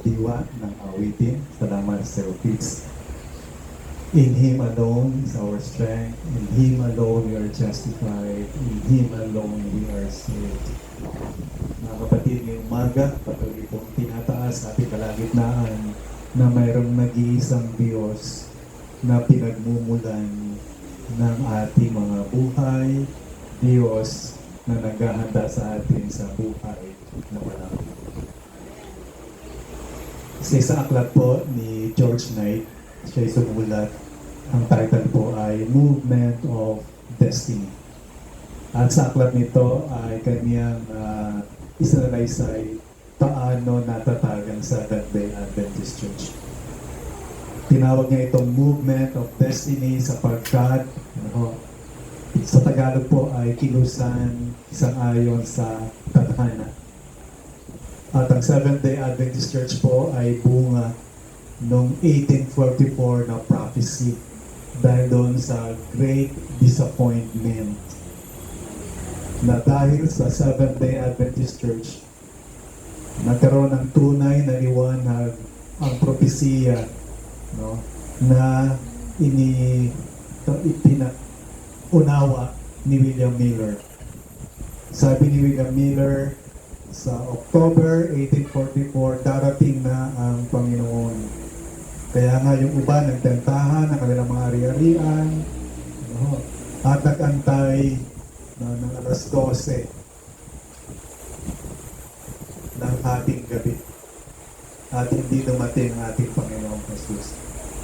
diwa ng awitin. Salamat, Sir Fitz. In Him alone is our strength. In Him alone we are justified. In Him alone we are saved. Mga kapatid, ngayong umaga, patuloy pong tinataas sa ating kalagitnaan na mayroong nag-iisang Diyos na pinagmumulan ng ating mga buhay. Diyos na naghahanda sa atin sa buhay na walang sa isang aklat po ni George Knight, siya'y sumulat. Ang title po ay Movement of Destiny. At sa aklat nito ay kaniyang isinalaysay paano natatagan sa Seventh-day Adventist Church. Tinawag niya itong Movement of Destiny sapagkat sa Tagalog po ay kilusan sang-ayon sa tadhana. At ang Seventh-day Adventist Church po ay bunga noong 1844 na prophecy dahil doon sa Great Disappointment na dahil sa Seventh-day Adventist Church nagkaroon ng tunay na liwanag ang propesiya na ipinaunawa ni William Miller. Sabi ni William Miller, sa October 1844, darating na ang Panginoon. Kaya nga yung iba nagtentahan ng kanilang mga ari-arian at nag-antay ng alas 12 ng ating gabi. At hindi dumating ang ating Panginoong Jesus.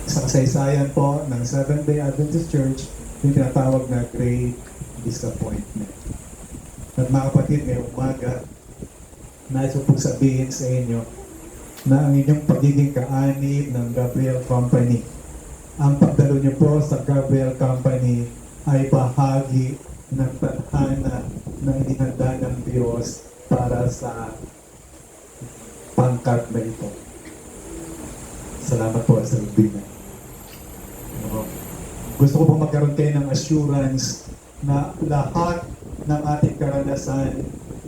Sa kasaysayan po ng Seventh-day Adventist Church, yung tinatawag na Great Disappointment. At mga kapatid, ngayong umaga, nais ko pong sabihin sa inyo na ang inyong pagiging kaanib ng Gabriel Company, ang pagdalo niyo po sa Gabriel Company ay bahagi ng tadhana na inihanda ng Diyos para sa pangkat na ito. Salamat po sa lubingan. Gusto ko pong magkaroon kayo ng assurance na lahat ng ating karanasan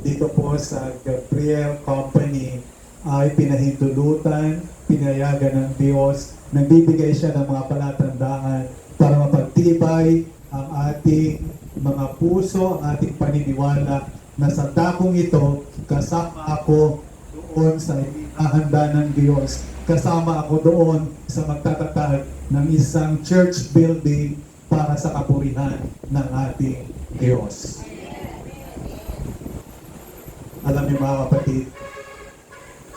dito po sa Gabriel Company ay pinahintulutan, pinayagan ng Diyos, nagbibigay siya ng mga palatandaan para mapagtibay ang ating mga puso, ang ating paniniwala na sa dakong ito, kasama ako doon sa inihanda ng Diyos. Kasama ako doon sa magtatatag ng isang church building para sa kapurihan ng ating Diyos. Alam niyo mga kapatid,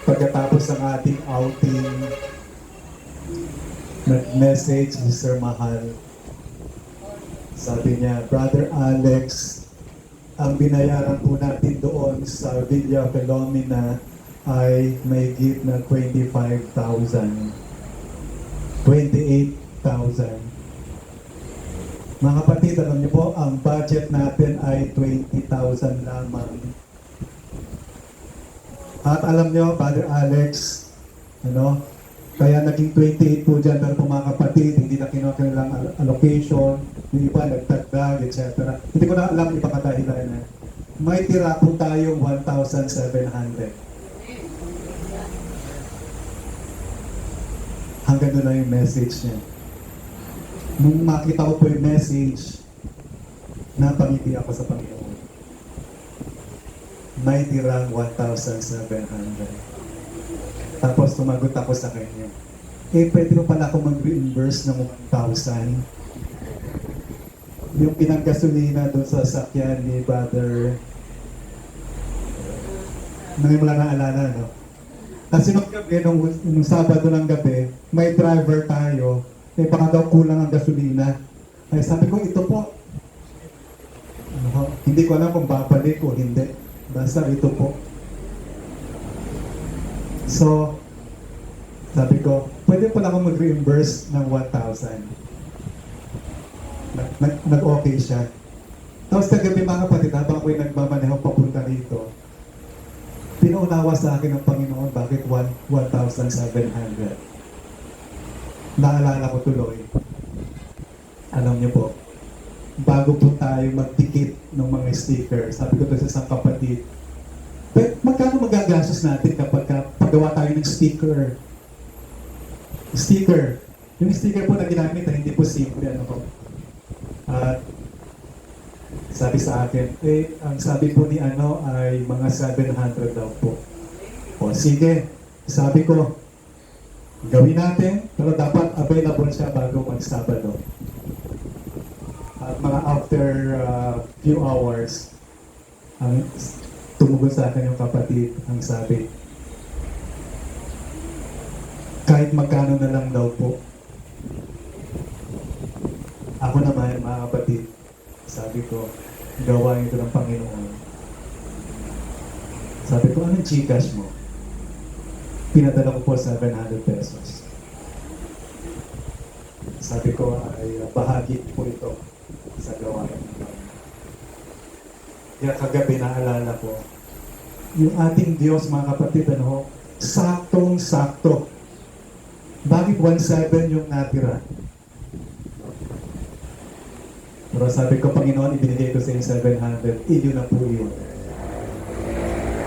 pagkatapos ng ating outing, nag-message si Sir Mahal. Sabi niya, Brother Alex, ang binayaran po natin doon sa Villa Filomena ay may gift na 25,000. 28,000. Mga kapatid, alam niyo po, ang budget natin ay 20,000 lamang. At alam nyo, Brother Alex, kaya naging 28 po dyan, pero po mga kapatid, hindi na kinuha kanilang allocation, yung iba nagtagdag, etc. Hindi ko na alam iba kadahilan. May tira po tayong 1,700. Hanggang doon na yung message niya. Nung makita ko po yung message, napangiti ako sa Panginoon. May tirang 1,700. Tapos tumagot ako sa kanya. Pwede mo pala ako mag-reimburse ng 1,000. Yung pinanggasolina doon sa sakyan ni Brother, ngayon mo lang naalala, no? Kasi nung gabi, nung Sabado ng gabi, may driver tayo, baka daw kulang ang gasolina. Ay sabi ko, ito po. Hindi ko alam kung babalik o hindi. Basta ito po. So, sabi ko, pwede pala akong mag-reimburse ng 1,000. Nag-okay siya. Tapos kagabi mga kapatid, habang ako'y nagmamaneho papunta rito, pinaunawa sa akin ng Panginoon, bakit 1,700? Naalala ko tuloy. Alam niyo po, bago po tayo magtikit ng mga sticker, sabi ko to sa isang kapatid, magkano magagastos natin kapag paggawa tayo ng sticker? Sticker. Yung sticker po na ginamit ay hindi po simple. Ano po? At sabi sa akin, ang sabi po ni ano ay mga 700 daw po. O sige, sabi ko, gawin natin, pero dapat available siya bago mag-Sabado. At mga after few hours, ang tumugon sa akin yung kapatid, ang sabi, kahit magkano na lang daw po. Ako naman, mga kapatid, sabi ko, gawain ito ng Panginoon. Sabi ko, anong Gcash mo? Pinadala ko po 700 pesos. Sabi ko ay bahagi po ito sa gawain ng Panginoon. Kaya kagabi naalala ko, yung ating Diyos, mga kapatid, ano, saktong-sakto. Bakit 1.7 yung natira? Pero sabi ko, Panginoon, ibinigay ko sa yung 700, inyo na po yun.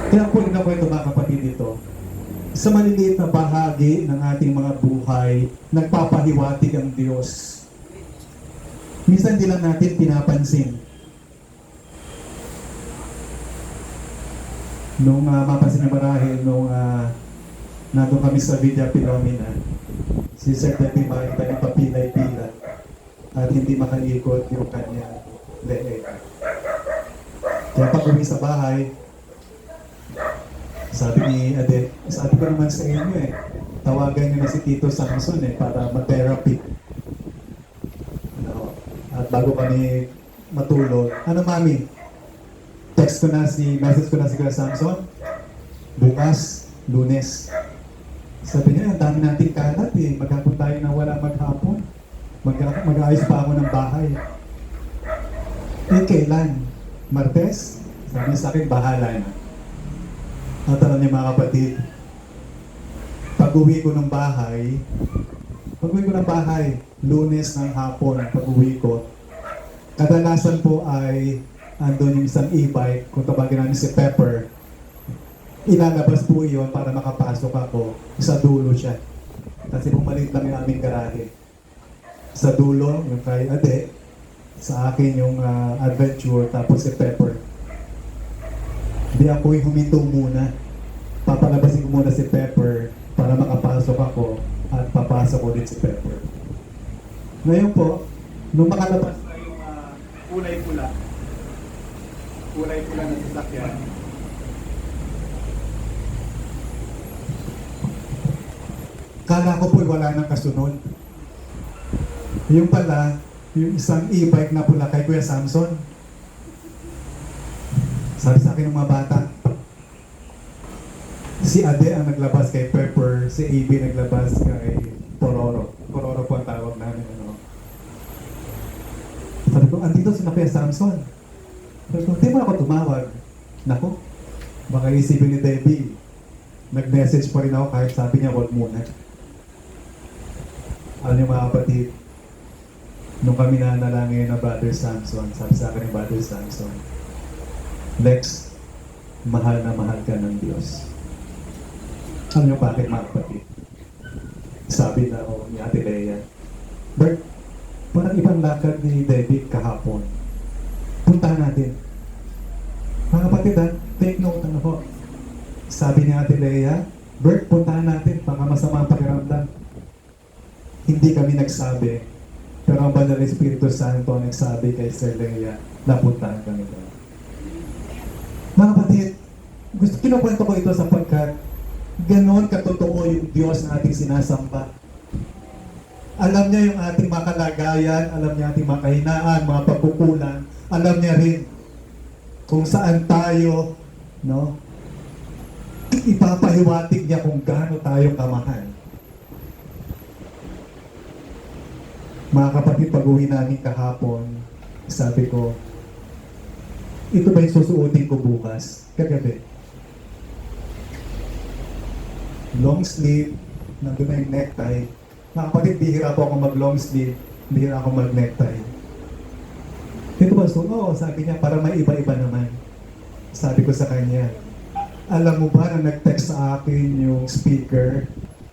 Kaya po rin ako ito, mga kapatid, dito. Sa maliliit na bahagi ng ating mga buhay, nagpapahiwatig ang Diyos. Minsan di lang natin pinapansin. Nung mapansin na marahil, nung nandun kami sa Villa Pilomena, si Sir Debbie makita yung papilay-pila at hindi makaikot yung kanya leeg. Kaya pag uwi sa bahay, sabi ni Ade, sabi ko naman sa inyo tawagan niyo na si Tito Samson para mag-therapy. Ano, at bago kami matulog, ano mami? Message ko na si Kuya Samson, bukas, Lunes. Sabi niya, ang dami nating kalat maghapon tayo na wala maghapon. Mag-aayos pa ako ng bahay. Kailan? Martes? Sabi niya sa akin, bahala na. At alam niyo mga kapatid, pag-uwi ko ng bahay, Lunes ng hapon, pag-uwi ko, kadalasan po ay andun yung isang e-bike, kung tawagin namin si Pepper, ilalabas po yun para makapasok ako, sa dulo siya. Kasi pumalit lang yung aming garahe. Sa dulo, yung kay Ade, sa akin yung adventure, tapos si Pepper. Di ako'y huminto muna. Papalabasin ko muna si Pepper para makapasok ako at papasok ko din si Pepper. Ngayon po, nung makalabas na yung kulay-pula na sasakyan, kala ko po wala nang kasunod. Yung pala, yung isang e-bike na pula kay Kuya Samson. Sabi sa akin ng mga bata, si Ade ang naglabas kay Pepper, si AB naglabas kay Pororo. Pororo po ang tawag namin. Ano. Sabi ko, andito si Kuya Samson. Sabi ko, di ba ako tumawag? Naku, baka isipin ni Debbie. Nag-message pa rin ako kahit sabi niya, wag muna. Alam niyo mga kapatid, nung kami nanalangin na Brother Samson, sabi sa akin ni Brother Samson, Lex, mahal na mahal ka ng Diyos. Alam niyo bakit mga kapatid? Sabi na ako ni Ate Lea, Bert, parang ibang lakad ni David kahapon. Puntahan natin. Mga kapatid, take note ano po. Sabi ni Ate Lea, Bert, puntahan natin, baka masama ang pakiramdam. Hindi kami nagsabi, pero ang Banal na Espiritu Santo nagsabi kay Sir Lea, napuntahan kami doon. Mga kapatid, kinukwento ko ito sapagkat ganon katotoo yung Diyos na ating sinasamba. Alam niya yung ating mga kalagayan, alam niya ating mga kahinaan, mga pagkukulang, alam niya rin kung saan tayo, no? Ipapahiwatig niya kung gaano tayo kamahal. Mga kapatid, pag-uwi namin kahapon, sabi ko, ito ba yung susuotin ko bukas? Kagabi. Long sleeve, nandun na yung necktie. Mga kapatid, bihira po ako mag-long sleeve, bihira ako mag-necktie. Ito ba, sabi niya, para may iba-iba naman. Sabi ko sa kanya, Alam mo ba na nag-text sa akin yung speaker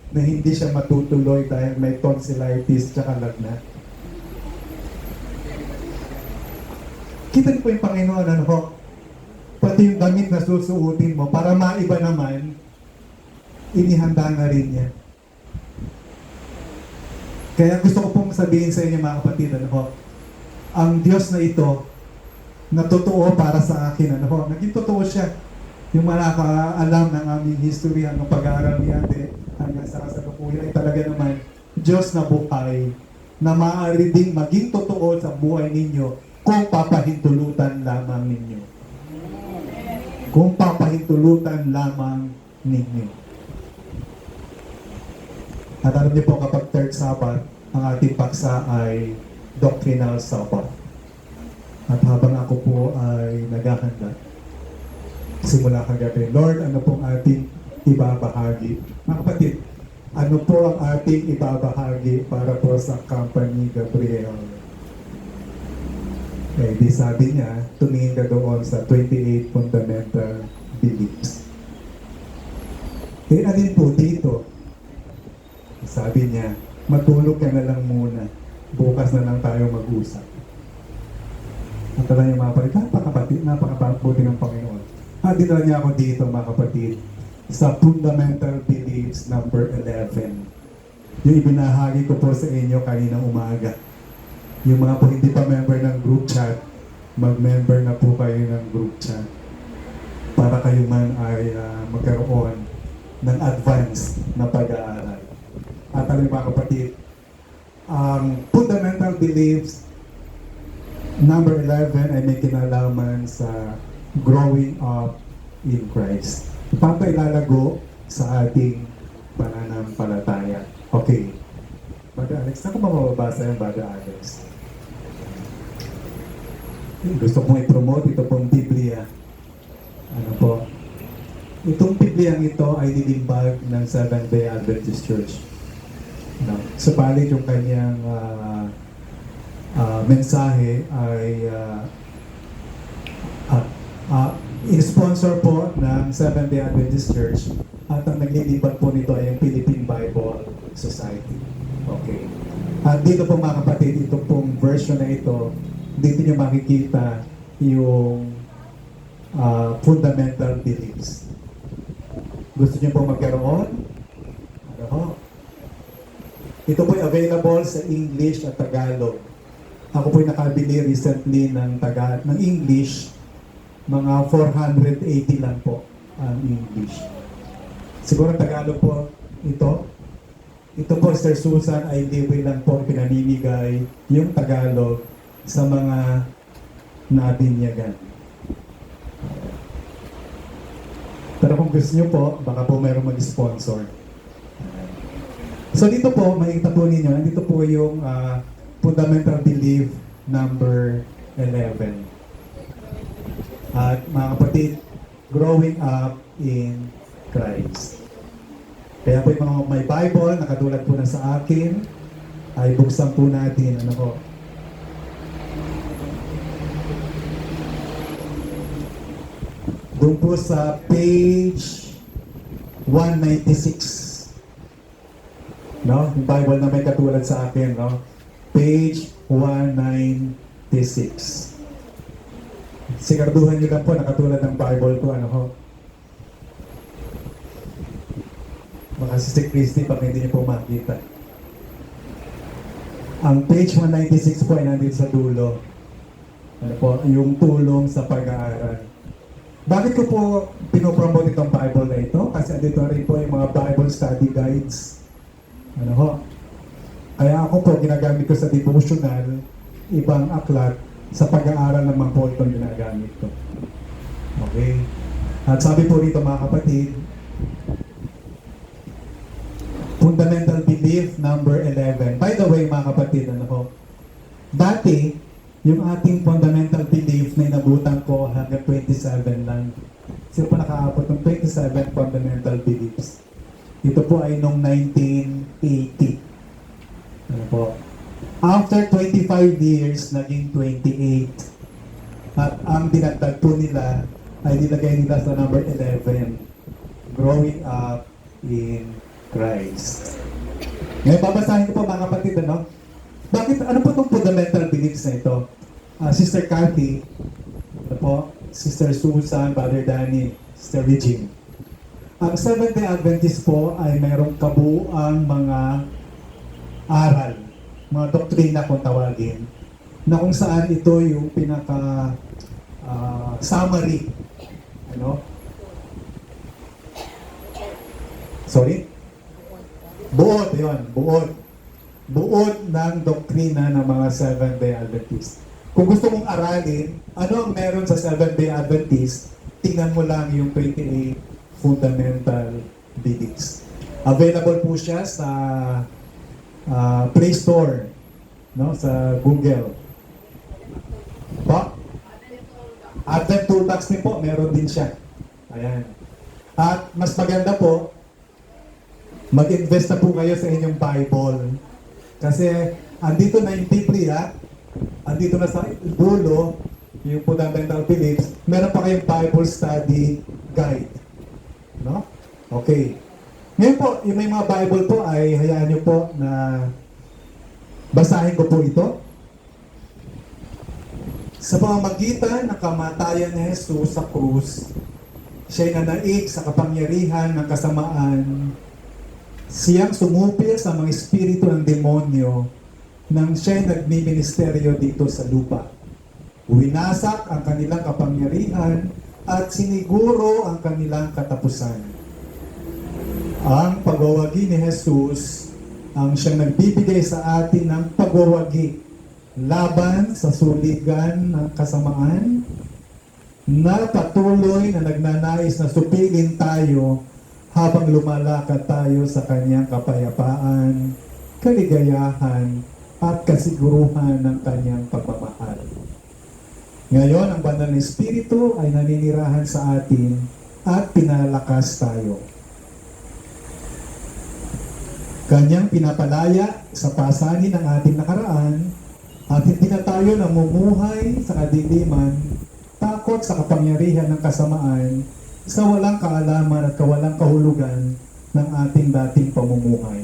na hindi siya matutuloy dahil may tonsillitis tsaka lagnat? Kita niyo po yung Panginoon, ano ho? Pati yung damit na susuotin mo para maiba naman, inihanda na rin niya. Kaya gusto ko pong sabihin sa inyo mga kapatid, ano ho? Ang Diyos na ito, na totoo para sa akin, ano ho? Naging totoo siya. Yung nakakaalam ng aming history, hanggang pag-aaral ni Ate, hanggang sa kasalukuyan, ay talaga naman, Diyos na buhay, na maaari ding maging totoo sa buhay ninyo kung papahintulutan lamang ninyo. Kung papahintulutan lamang ninyo. At alam niyo po, kapag third Sabbath, ang ating paksa ay doctrinal Sabbath. At habang ako po ay naghahanda, simula kagabi, Lord, ano pong ating ibabahagi? Mga kapatid, ano po ang ating ibabahagi para po sa company Gabriel? Eh, di sabi niya, tumingin ka doon sa 28 fundamental beliefs. Eh, alin po dito? Sabi niya, matulog ka na lang muna. Bukas na lang tayo mag-usap. At alam niyo mga kapatid, napakabuti ng Panginoon. At dinala niya ako dito mga kapatid sa fundamental beliefs number 11. Yung ibinahagi ko po sa inyo kaninang umaga. Yung mga po hindi pa member ng group chat, mag-member na po kayo ng group chat para kayo man ay magkaroon ng advance na pag-aaral. At alam mga kapatid, ang fundamental beliefs number 11 ay may kinalaman sa growing up in Christ. Papailalago sa ating pananampalataya. Okay. Brother Alex, saan ko ba mababasa yung Brother Alex? Gusto kong i-promote ito pong Biblia. Ano po? Itong Biblia ito ay nilimbag ng Seventh-day Adventist Church. No? Subalit yung kanyang mensahe ay in-sponsor po ng Seventh-day Adventist Church at ang naglilibad po nito ay ang Philippine Bible Society. Okay. At dito po mga kapatid, ito pong version na ito, dito nyo makikita yung fundamental beliefs. Gusto nyo po magkaroon? Ano ho? Ito po ay available sa English at Tagalog. Ako po ay nakabili recently ng English, mga 480 lang po ang English. Siguro Tagalog po ito. Ito po, Sir Susan, ay libre lang po pinamimigay yung Tagalog sa mga nabinyagan. Pero kung gusto nyo po, baka po mayroong mag-sponsor. So dito po, makikita po ninyo, dito po yung fundamental belief number 11. At mga kapatid, growing up in Christ. Kaya po yung mga may Bible, nakatulad po na sa akin, ay buksan po natin, ano po. Doon po sa page 196. No? Yung Bible na may katulad sa akin, no? Page 196. Siguraduhan nyo lang po, nakatulad ng Bible ko, ano ho. Mga si Christy, baka hindi nyo po makita. Ang page 196 po ay nandito sa dulo. Ano po, yung tulong sa pag-aaral. Bakit ko po pinopromote itong Bible na ito? Kasi dito rin po yung mga Bible study guides. Ano ho? Kaya ako po, ginagamit ko sa devotional, ibang aklat, sa pag-aaral naman po itong ginagamit ko. Okay? At sabi po rito mga kapatid, fundamental belief number 11. By the way mga kapatid, ano po? Dati, yung ating fundamental belief na inabutan ko hanggang 27 lang. Sino po nakaabot ng 27 fundamental beliefs? Ito po ay noong 1980. Ano po? After 25 years, naging 28. At ang dinagdag po nila ay nilagay nila sa number 11, growing up in Christ. Ngayon, babasahin ko po mga kapatid, ano? Bakit, ano po itong fundamental beliefs na ito? Sister Cathy, ano po, Sister Susan, Brother Danny, Sister Regine. Ang Seventh-day Adventist po ay mayroong kabuuang mga aral, mga doktrina kung tawagin, na kung saan ito yung pinaka summary, ano? Sorry? Buod, yun, buod. Buod ng doktrina ng mga Seventh-day Adventist. Kung gusto mong aralin, ano ang meron sa Seventh-day Adventist, tingnan mo lang yung 28 fundamental beliefs. Available po siya sa Play Store, no, sa Google. Po? Advent Toolbox din po, meron din siya. Ayan. At mas maganda po, mag-invest na po kayo sa inyong Bible. Kasi andito na yung Biblia, andito na sa dulo, yung fundamental beliefs, meron pa kayong Bible study guide. No? Okay. Ngayon po, yung may mga Bible po ay hayaan nyo po na basahin ko po ito. Sa pamamagitan ng kamatayan ni Jesus sa krus, siya'y nanaig sa kapangyarihan ng kasamaan. Siyang sumupil sa mga espiritu ng demonyo nang siya'y nagmiministeryo dito sa lupa. Winasak ang kanilang kapangyarihan at siniguro ang kanilang katapusan. Ang pagwawagi ni Jesus ang siyang nagbibigay sa atin ng pagwawagi laban sa suligan ng kasamaan na patuloy na nagnanais na supilin tayo habang lumalakad tayo sa kanyang kapayapaan, kaligayahan, at kasiguruhan ng kanyang pagmamahal. Ngayon, ang banal na Espiritu ay naninirahan sa atin at pinalakas tayo. Kanyang pinapalaya sa pasanin ng ating nakaraan at hindi na tayo namumuhay sa kadiliman, takot sa kapangyarihan ng kasamaan, sa walang kaalaman at kawalang kahulugan ng ating dating pamumuhay.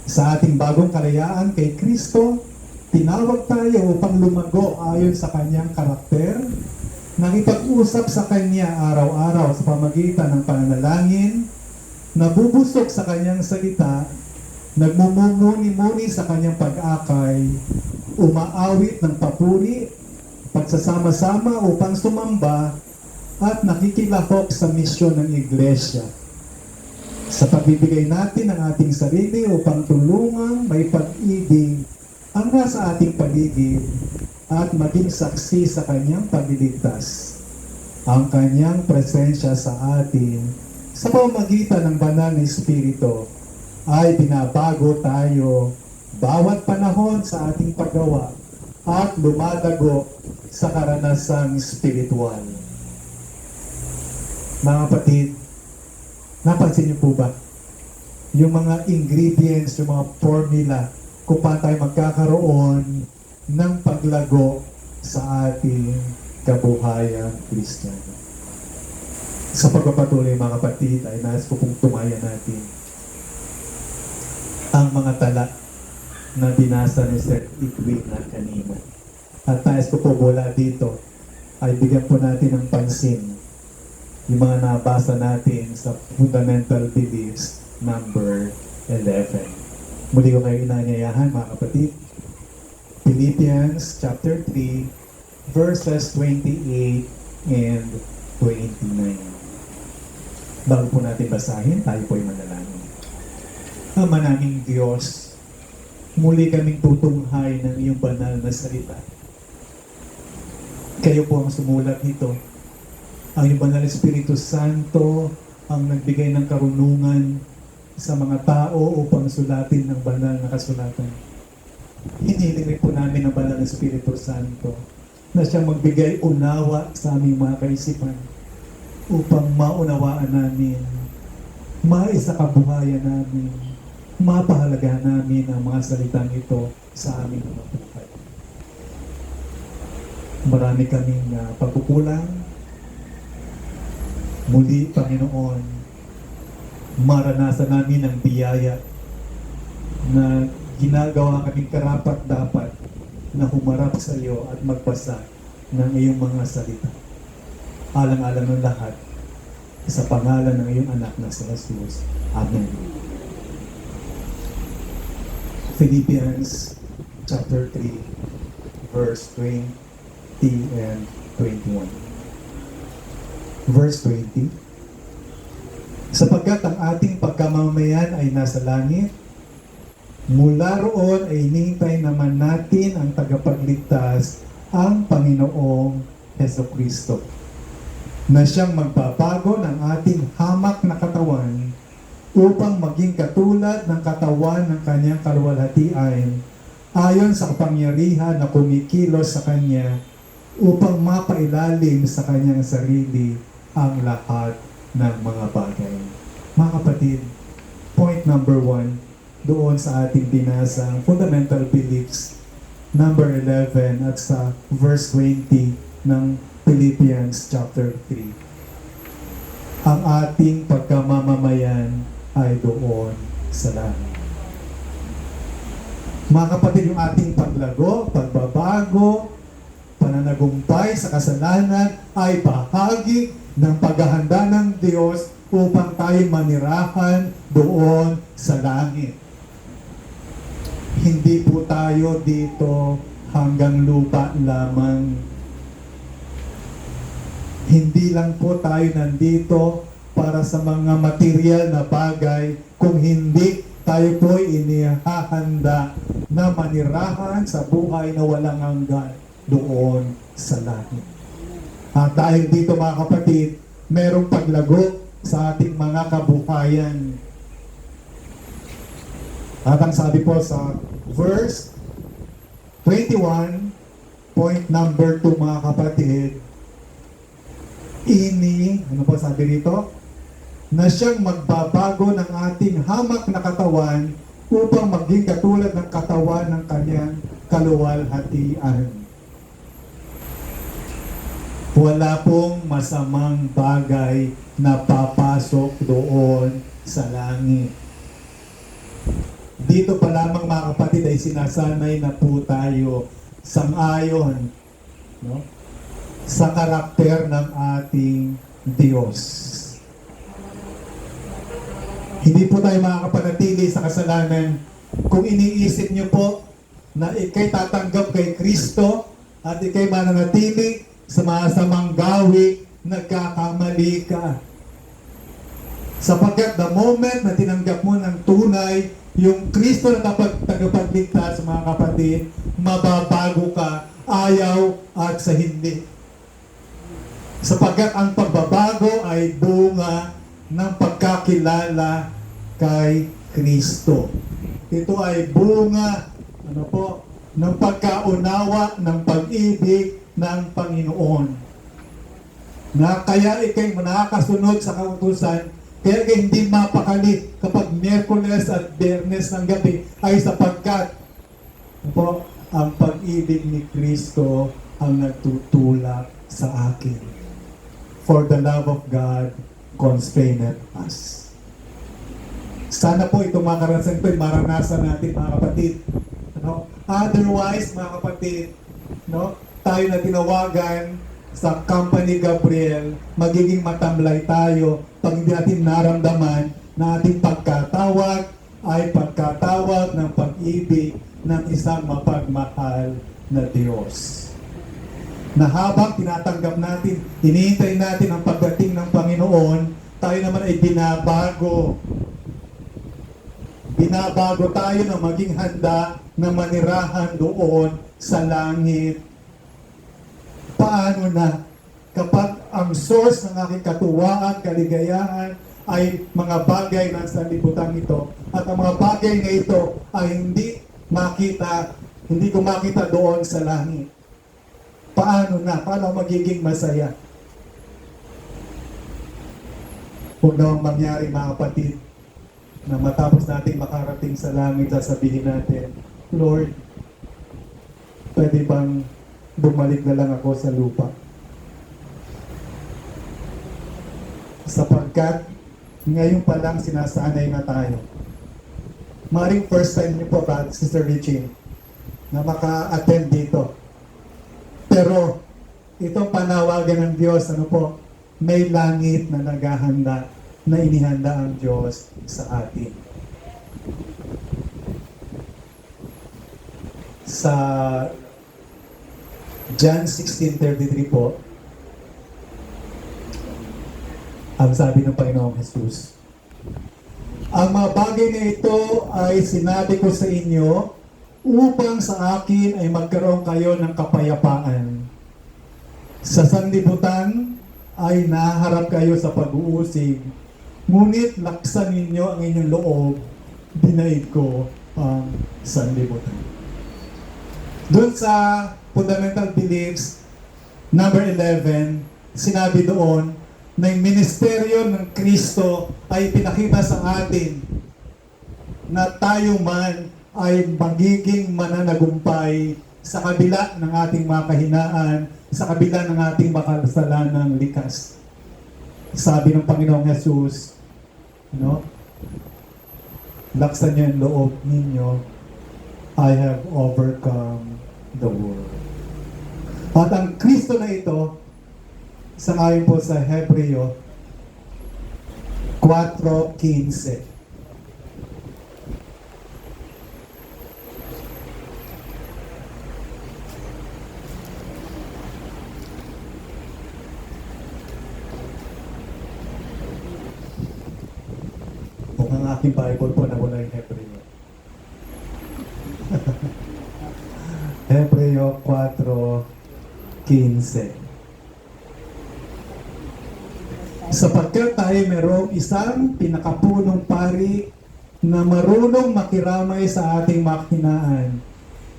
Sa ating bagong kalayaan kay Kristo, tinawag tayo upang lumago ayon sa kanyang karakter, nakipag-usap sa kanya araw-araw sa pamagitan ng pananalangin, nabubusog sa kanyang salita, nagmumuni-muni sa kanyang pag-akay, umaawit ng papuri, pagsasama-sama upang sumamba, at nakikilahok sa misyon ng Iglesia. Sa pagbibigay natin ng ating sarili upang tulungang may pag-ibig ang nasa ating paligid at maging saksi sa kanyang pagliligtas. Ang kanyang presensya sa atin sa pamamagitan ng banal na Espiritu ay binabago tayo bawat panahon sa ating paggawa at lumadago sa karanasang spiritual. Mga kapatid, napansin niyo po ba? Yung mga ingredients, yung mga formula, kung paano tayo magkakaroon ng paglago sa ating kabuhayan Kristiyano. Sa pagpapatuloy mga kapatid, ay nais ko pong tumayan natin ang mga tala na binasa ni Sir Edwin na kanina. At nais ko po mula dito ay bigyan po natin ng pansin yung mga nabasa natin sa Fundamental Beliefs number 11. Muli ko kayo inanyayahan mga kapatid. Philippians chapter 3 verses 28 and 29. Bago po natin basahin, tayo po ay manalangin. Ama naming Diyos, muli kaming tutunghay ng iyong banal na salita. Kayo po ang sumulat nito. Ang iyong banal Espiritu Santo ang nagbigay ng karunungan sa mga tao upang sulatin ng banal na kasulatan. Hinihiling rin po namin ang banal na Espiritu Santo na siyang magbigay unawa sa aming mga kaisipan upang maunawaan namin, maisakabuhayan namin, mapahalaga namin ang mga salitang ito sa aming mga buhay. Marami kaming pagkukulang, Muli, Panginoon, maranasan namin ang biyaya na ginagawa kaming karapat-dapat na humarap sa iyo at magbasa ng iyong mga salita. Alang-alang ng lahat, sa pangalan ng iyong anak na si Jesus. Amen. Philippians chapter 3, verse 20 and 21. Verse 20, sapagkat ang ating pagkamamayan ay nasa langit, mula roon ay hinihintay naman natin ang tagapagligtas, ang Panginoong Hesukristo, na siyang magbabago ng ating hamak na katawan upang maging katulad ng katawan ng kanyang kaluwalhatian ayon sa kapangyarihan na kumikilos sa kanya upang mapailalim sa kanyang sarili ang lahat ng mga bagay. Mga kapatid, point number 1 doon sa ating binasang fundamental beliefs, number 11 at sa verse 20 ng Philippians chapter 3. Ang ating pagkamamamayan ay doon sa langit. Mga kapatid, yung ating paglago, pagbabago, pananagumpay sa kasalanan ay bahagi ng paghahanda ng Diyos upang tayo manirahan doon sa langit. Hindi po tayo dito hanggang lupa lamang. Hindi lang po tayo nandito para sa mga material na bagay, kung hindi tayo po inihahanda na manirahan sa buhay na walang hanggan doon sa langit. At dahil dito mga kapatid, merong paglago sa ating mga kabuhayan. At ang sabi po sa verse 21, point number 2 mga kapatid, ano po sabi rito? Na siyang magbabago ng ating hamak na katawan upang maging katulad ng katawan ng kanyang kaluwalhatian. Wala pong masamang bagay na papasok doon sa langit. Dito pa lamang mga kapatid ay sinasanay na po tayo sang-ayon, no, sa karakter ng ating Diyos. Hindi po tayo makakapanatili sa kasalanan kung iniisip niyo po na ikay tatanggap kay Kristo at ikay mananatili sa masamang gawi, nagkakamali ka. Sapagkat the moment na tinanggap mo ng tunay yung Kristo na tagapagligtas, mga kapatid, mababago ka, ayaw at sa hindi. Sapagkat ang pagbabago ay bunga ng pagkakilala kay Kristo. Ito ay bunga ng pagkaunawa ng pag-ibig ng Panginoon. Na kaya ikay nakakasunod sa kautusan, kaya ikay hindi mapakali kapag Miyerkules at Biyernes ng gabi ay sapagkat ang pag-ibig ni Kristo ang nagtutulak sa akin. For the love of God constraineth us. Sana po itong mga karanasan ko, maranasan natin mga kapatid. Otherwise, mga kapatid, tayo na tinawagan sa Company Gabriel, magiging matamlay tayo pag hindi natin naramdaman na ating pagkatawag ay pagkatawag ng pag-ibig ng isang mapagmahal na Diyos. Na habang tinatanggap natin, hinihintay natin ang pagdating ng Panginoon, tayo naman ay binabago. Binabago tayo na maging handa na manirahan doon sa langit. Paano na kapag ang source ng aking katuwaan, kaligayahan ay mga bagay na sa libutan ito at ang mga bagay na ito ay hindi ko makita doon sa langit? Paano magiging masaya? Huwag naman mangyari mga kapatid na matapos natin makarating sa langit, sasabihin natin, Lord, pwede bang bumalik na lang ako sa lupa? sapagkat ngayon pa lang sinasanay na tayo. Maring first time niyo po ba, Sister Richie, na maka-attend dito. Pero itong panawagan ng Diyos, ano po, may langit na naghahanda, na inihanda ang Diyos sa atin. Sa John 16:33 po, ang sabi ng Panginoong Jesus, ang mga bagay na ito ay sinabi ko sa inyo upang sa akin ay magkaroon kayo ng kapayapaan. Sa sanlibutan ay naharap kayo sa pag-uusig, ngunit laksan ninyo ang inyong loob, dinaig ko ang sanlibutan. Doon sa fundamental beliefs, number 11, sinabi doon na yung ministeryo ng Kristo ay pinakita sa atin na tayo man ay magiging mananagumpay sa kabila ng ating mga kahinaan, sa kabila ng ating makasalanang likas. Sabi ng Panginoong Jesus, laksan niyo ang loob ninyo, I have overcome the world. At ang Kristo na ito, sangayon po sa Hebreo 4:15. Mukhang aking Bible po na wala yung Hebreo. Hebreo 4:15. Sapagkat tayo merong isang pinakapunong pari na marunong makiramay sa ating makinaan,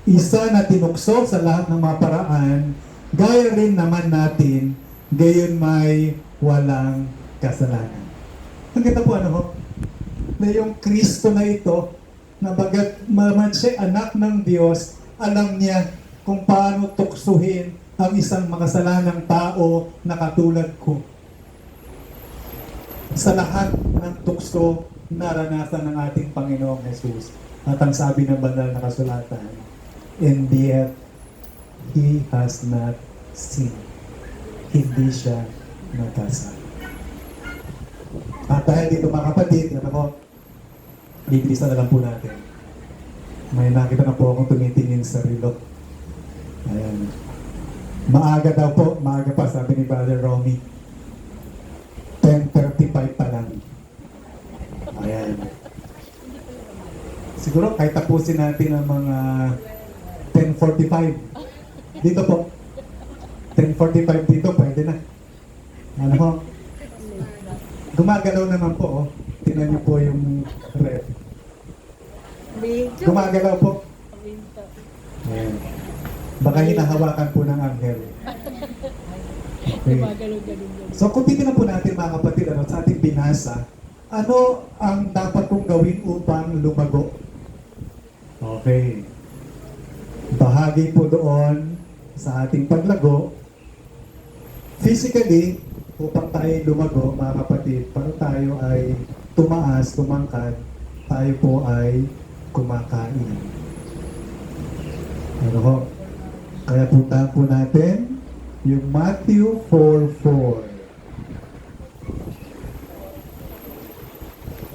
isa na tinukso sa lahat ng mga paraan, gaya rin naman natin, gayon may walang kasalanan. Nakita po ano ho? Na yung Kristo na ito, na bagat maman siya anak ng Diyos, alam niya kung paano tuksuhin ang isang makasalanang tao na katulad ko. Sa lahat ng tukso, naranasan ng ating Panginoong Jesus. At ang sabi ng banal na kasulatan, and yet, He has not sinned. Hindi siya nagkasala. At dahil dito mga kapatid, bibilisan na lang po natin. May nakita na po akong tumitingin sa relo. Ayan. Maaga daw po, maaga pa, sabi ni Brother Romy. 10:35 pa lang. Ayan. Siguro kahit tapusin natin ang mga 10:45. Dito po. 10:45 dito, pwede na. Ano ho? Gumagalaw naman po, oh. Tingnan niyo po yung ref. Gumagalaw po. Ayan. Baka hinahawakan po ng anghel. Okay. So kung titignan po natin mga kapatid, sa ating binasa, ano ang dapat kong gawin upang lumago? Okay. Bahagi po doon sa ating paglago, physically, upang tayo lumago, mga kapatid, para tayo ay tumaas, tumangkad, tayo po ay kumakain. Ano ho? Kaya puntahan po natin yung Matthew 4:4.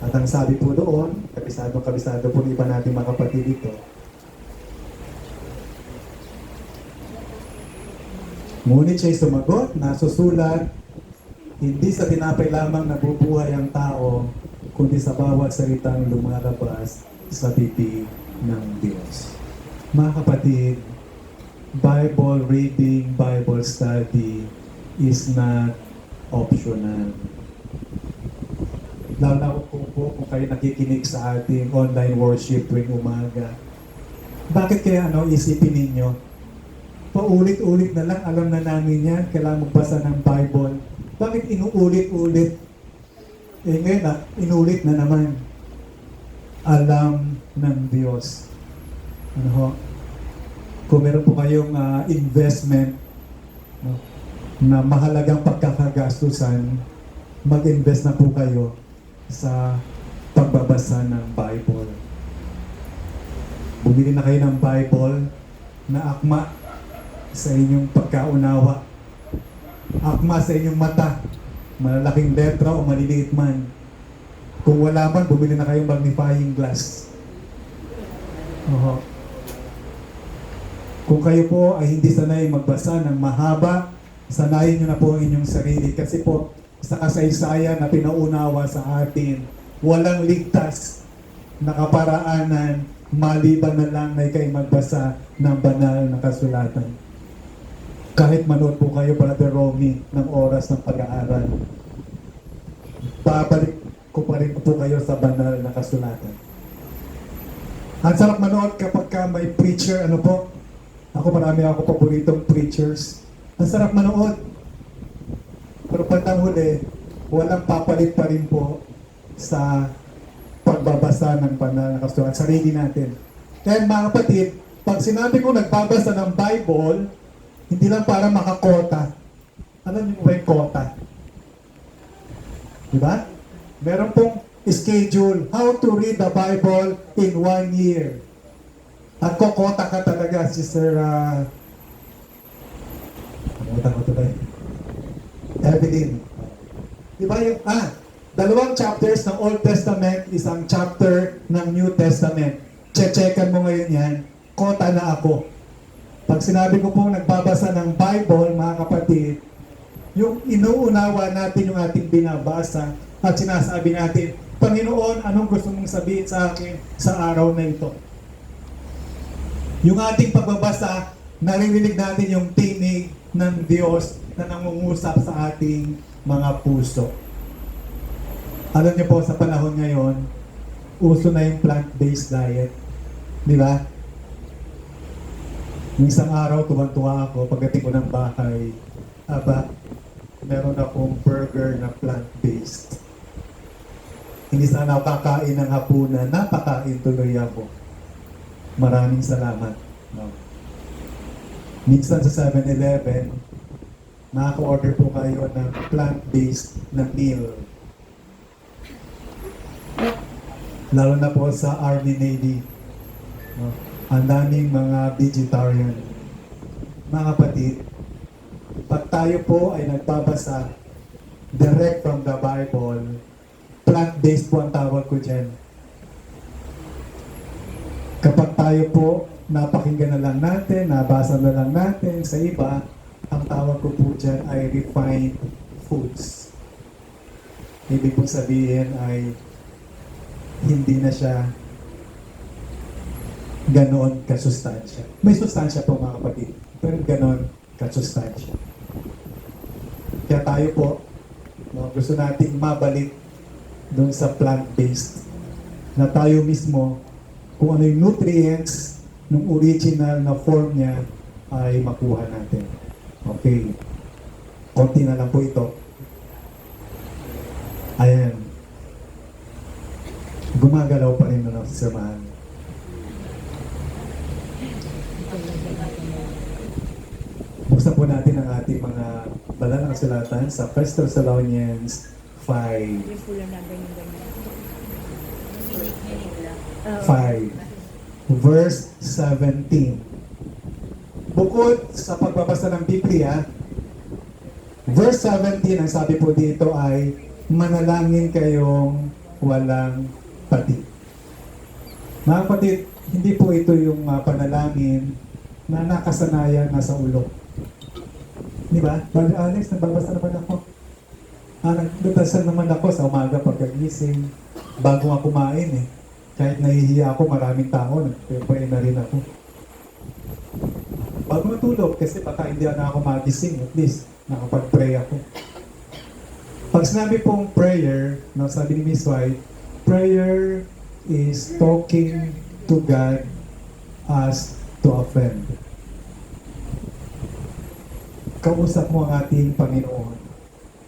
At ang sabi po doon, kabisado po ng iba nating mga kapatid dito, ngunit siya'y sumagot, nasusulat, hindi sa tinapay lamang nabubuhay ang tao, kundi sa bawat salitang lumalabas sa bibig ng Diyos. Mga kapatid, Bible reading, Bible study is not optional. Lalo na kung kayo nakikinig sa ating online worship tuwing umaga. Bakit kaya isipin ninyo? Paulit-ulit na lang, alam na namin yan, kailangan magbasa ng Bible. Bakit inuulit-ulit? Ngayon inulit na naman. Alam ng Diyos. Ano ho? Kung meron po kayong investment na mahalagang pagkakagastusan, mag-invest na po kayo sa pagbabasa ng Bible. Bumili na kayo ng Bible na akma sa inyong pagkaunawa. Akma sa inyong mata. Malalaking letra o maliliit man. Kung wala man, bumili na kayong magnifying glass. Oho. Kung kayo po ay hindi sanay magbasa ng mahaba, sanayin nyo na po ang inyong sarili. Kasi po, sa kasaysayan na pinaunawa sa atin, walang ligtas na kaparaanan maliban na lang na ikay magbasa ng banal na kasulatan. Kahit manood po kayo, Brother Romy, ng oras ng pag-aaral, babalik ko pa rin po kayo sa banal na kasulatan. Ang sarap manood kapag ka may preacher, ano po, marami ako paboritong preachers. Ang sarap manood. Pero pagtang huli, walang papalit pa rin po sa pagbabasa ng banal na kasulatan. Sarili natin. Kaya mga kapatid, pag sinabi ko nagbabasa ng Bible, hindi lang para makakota. Alam niyo ba yung kota? Diba? Meron pong schedule, how to read the Bible in 1 year. At kokota ka talaga, Sister, kalimutan ko ito ba? Evelyn. Diba yung, dalawang chapters ng Old Testament, isang chapter ng New Testament. Che-checkan mo ngayon yan, kota na ako. Pag sinabi ko pong nagbabasa ng Bible, mga kapatid, yung inuunawa natin yung ating binabasa at sinasabi natin, Panginoon, anong gusto mong sabihin sa akin sa araw na ito? Yung ating pagbabasa, naririnig natin yung tinig ng Diyos na nangungusap sa ating mga puso. Alam niyo po, sa panahon ngayon, uso na yung plant-based diet. Di ba? Yung isang araw, tuwang-tuwa ako, pagdating ko ng bahay, meron akong burger na plant-based. Hindi sana ako kakain ng hapunan, napakain tuloy ako. Maraming salamat. No. Minsan sa 7-Eleven, nakaka-order po kayo ng plant-based na meal. Lalo na po sa Army Navy. No. Ang daming mga vegetarian. Mga kapatid, pag tayo po ay nagbabasa direct from the Bible, plant-based po ang tawag ko dyan. Kapag tayo po napakinggan na lang natin, nabasa na lang natin sa iba, ang tawag ko po dyan ay refined foods. Ibig pong sabihin ay hindi na siya ganoon kasustansya. May sustansya po mga kapatid, pero ganoon kasustansya. Kaya tayo po, gusto nating mabalik doon sa plant-based na tayo mismo kung ano yung nutrients ng original na form niya ay makuha natin. Okay. Konti na lang po ito. Ayan. Gumagalaw pa rin na samahan. Buksan po natin ang ating mga banal na kasulatan sa 1 Thessalonians 5. 5, verse 17. Bukod sa pagbabasa ng Biblia, verse 17, ang sabi po dito ay, manalangin kayong walang pati. Mga kapatid, hindi po ito yung panalangin na nakasanayan na sa ulo. Di ba? Brother Alex, nagbabasa naman ako. Nagdasal naman ako sa umaga pagkagising, bago nga kumain eh. Kahit nahihiya ako, maraming tao, nagpapay na rin ako. Bago matulog, kasi baka hindi na ako magising, at least nakapag-pray ako. Pag sinabi pong prayer, sabi ni Miss White, prayer is talking to God as to a friend. Kausap mo ang ating Panginoon.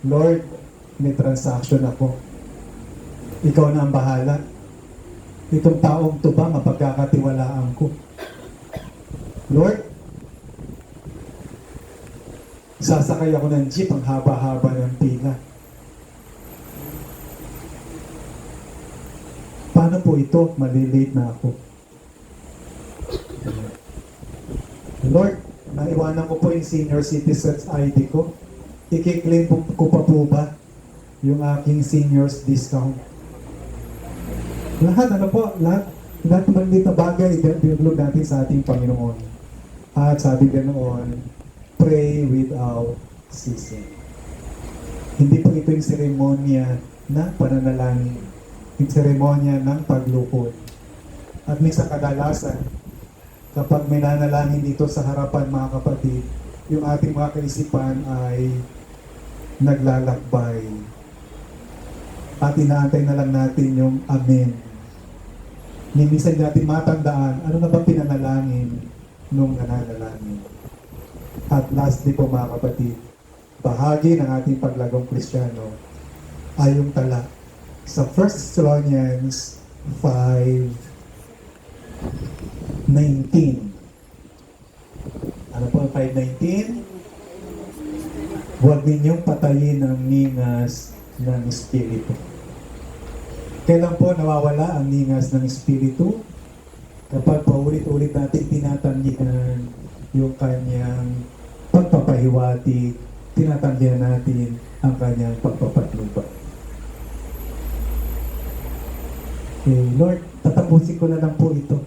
Lord, may transaction ako. Ikaw na ang bahala. Itong taong to ba mapagkakatiwalaan ko? Lord, sasakay ako ng jeep, ang haba-haba ng pila. po ito, malilate na ako. Lord, naiwanan ko po yung senior citizens ID ko. I-claim ko pa po ba yung aking seniors discount? Lahat, ano po, lahat ng maliit na bagay, i-upload natin sa ating Panginoon. At sabi ganoon, pray without ceasing. Hindi po ito yung seremonya ng pananalangin, yung seremonya ng paglukod. At minsan kadalasan, kapag may nanalangin dito sa harapan mga kapatid, yung ating mga kaisipan ay naglalakbay. At inaantay na lang natin yung amen. Minsan natin matandaan, ano na ba pinanalangin nung nananalangin. At lastly po mga kapatid, bahagi ng ating paglagong Kristiyano ay yung tala sa 1 Thessalonians 5:19. Ano po ang 5:19? Huwag ninyong patayin ang ningas ng Espiritu. Kailan po nawawala ang ningas ng Espiritu? Kapag paulit-ulit natin tinatanggihan yung kanyang pagpapahiwatig, tinatanggihan natin ang kanyang pagpapatnubay. Okay, Lord, tatapusin ko na lang po ito.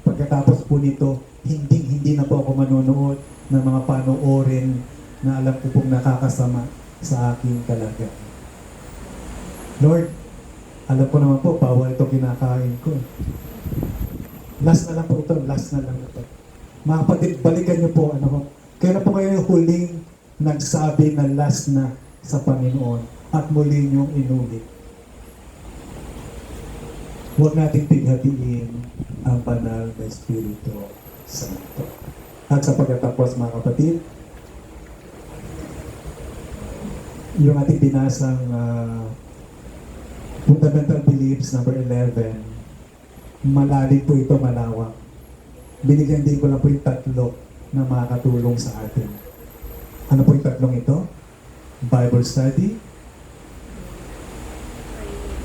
Pagkatapos po nito, hindi na po ako manonood ng mga panoorin na alam ko pong nakakasama sa aking kalagayan. Lord, alam ko naman po, bawal ito kinakain ko. Last na lang po ito, last na lang ito. Mga kapatid, balikan niyo po, kailan po kayo huling nagsabi na last na sa Panginoon at muli niyong inulit? Huwag natin tighatiin ang banal na Espiritu Santo. At sa pagkatapos mga kapatid, yung ating binasang fundamental beliefs number 11, malalim po ito, malawak. Binigyan din ko lang po yung tatlo na makakatulong sa atin. Ano po yung tatlong ito? Bible study,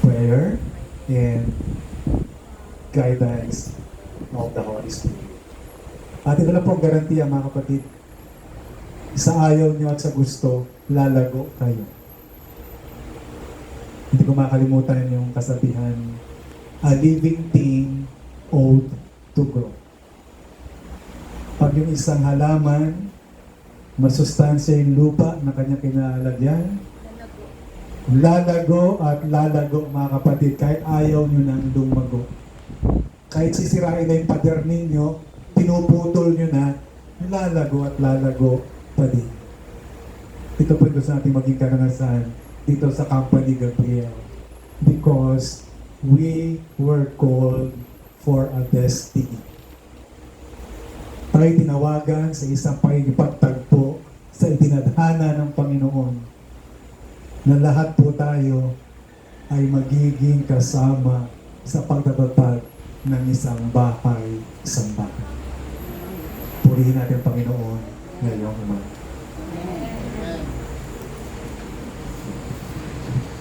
prayer, and guidance of the Holy Spirit. At ito na po ang garantiya mga kapatid. Sa ayaw nyo at sa gusto, lalago kayo. Hindi ko makalimutan yung kasabihan, a living thing ought to grow. Pag yung isang halaman, masustansya yung lupa na kanyang kinalagyan, lalago at lalago mga kapatid, kahit ayaw nyo nang lumago. Kahit sisirain na yung pader ninyo, pinuputol nyo na, lalago at lalago pa din. Ito po gusto natin maging karanasan dito sa Company Gabriel. Because we were called for a destiny. Tayo tinawagan sa isang pakikipagtagpo sa itinadhana ng Panginoon na lahat po tayo ay magiging kasama sa pagtatatag ng isang bahay-sambahan. Purihin natin ang Panginoon ngayong umaga.